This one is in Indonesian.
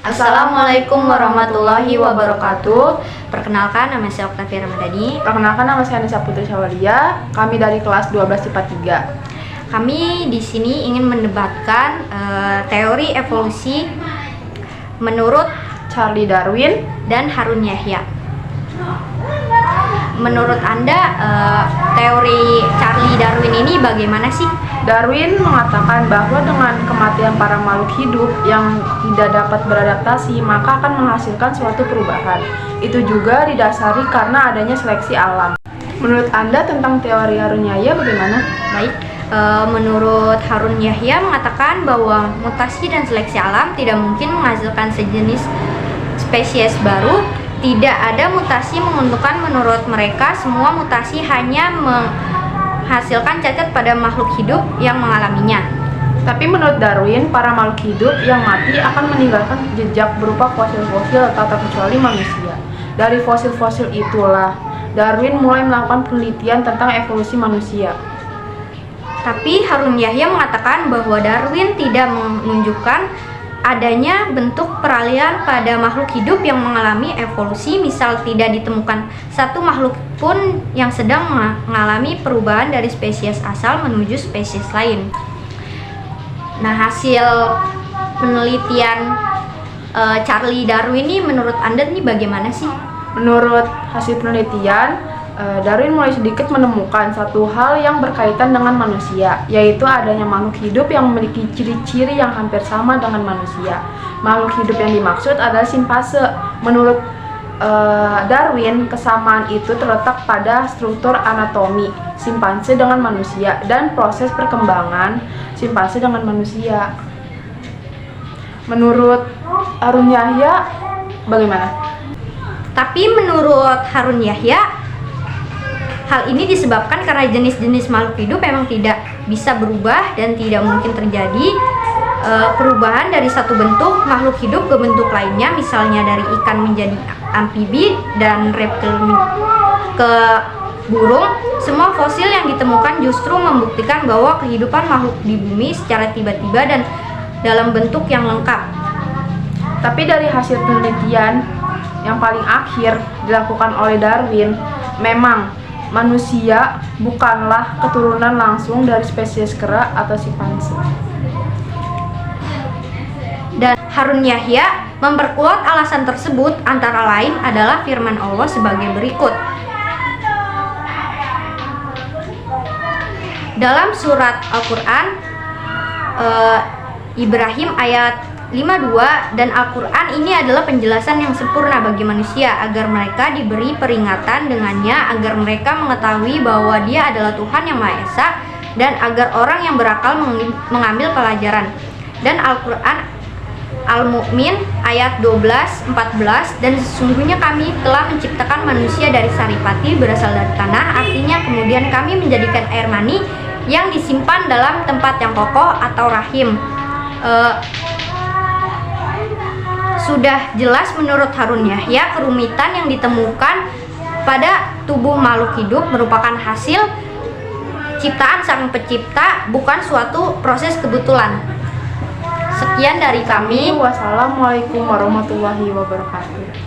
Assalamualaikum warahmatullahi wabarakatuh. Perkenalkan, nama saya Oktavia Ramadhani. Perkenalkan, nama saya Anissa Putri Syawalia. Kami dari kelas 12 IPA 3. Kami di sini ingin mendebatkan teori evolusi menurut Charles Darwin dan Harun Yahya. Menurut Anda, teori Charles Darwin ini bagaimana sih? Darwin mengatakan bahwa dengan kematian para makhluk hidup yang tidak dapat beradaptasi, maka akan menghasilkan suatu perubahan. Itu juga didasari karena adanya seleksi alam. Menurut Anda tentang teori Harun Yahya bagaimana? Baik, menurut Harun Yahya mengatakan bahwa mutasi dan seleksi alam tidak mungkin menghasilkan sejenis spesies baru. Tidak ada mutasi menguntungkan. Menurut mereka, semua mutasi hanya menghasilkan cacat pada makhluk hidup yang mengalaminya. Tapi menurut Darwin, para makhluk hidup yang mati akan meninggalkan jejak berupa fosil-fosil tak terkecuali manusia. Dari fosil-fosil itulah Darwin mulai melakukan penelitian tentang evolusi manusia. Tapi Harun Yahya mengatakan bahwa Darwin tidak menunjukkan adanya bentuk peralihan pada makhluk hidup yang mengalami evolusi. Misal, tidak ditemukan satu makhluk pun yang sedang mengalami perubahan dari spesies asal menuju spesies lain. Nah, hasil penelitian Charles Darwin ini menurut Anda ini bagaimana sih? Menurut hasil penelitian, Darwin mulai sedikit menemukan satu hal yang berkaitan dengan manusia, yaitu adanya makhluk hidup yang memiliki ciri-ciri yang hampir sama dengan manusia. Makhluk hidup yang dimaksud adalah simpanse. Menurut Darwin, kesamaan itu terletak pada struktur anatomi simpanse dengan manusia dan proses perkembangan simpanse dengan manusia. Menurut Harun Yahya bagaimana? Tapi menurut Harun Yahya, hal ini disebabkan karena jenis-jenis makhluk hidup memang tidak bisa berubah dan tidak mungkin terjadi perubahan dari satu bentuk makhluk hidup ke bentuk lainnya, misalnya dari ikan menjadi amfibi dan reptil ke burung. Semua fosil yang ditemukan justru membuktikan bahwa kehidupan makhluk di bumi secara tiba-tiba dan dalam bentuk yang lengkap. Tapi dari hasil penelitian yang paling akhir dilakukan oleh Darwin, memang manusia bukanlah keturunan langsung dari spesies kera atau simpanse. Dan Harun Yahya memperkuat alasan tersebut antara lain adalah firman Allah sebagai berikut. Dalam surat Al-Quran Ibrahim ayat 52, dan Al-Quran ini adalah penjelasan yang sempurna bagi manusia agar mereka diberi peringatan dengannya, agar mereka mengetahui bahwa Dia adalah Tuhan yang Maha Esa, dan agar orang yang berakal mengambil pelajaran. Dan Al-Quran Al-Mu'min ayat 12-14, dan sesungguhnya kami telah menciptakan manusia dari saripati berasal dari tanah, artinya kemudian kami menjadikan air mani yang disimpan dalam tempat yang kokoh atau rahim. Sudah jelas menurut Harun Yahya, kerumitan yang ditemukan pada tubuh makhluk hidup merupakan hasil ciptaan Sang Pencipta, bukan suatu proses kebetulan. Sekian dari kami. Wassalamualaikum warahmatullahi wabarakatuh.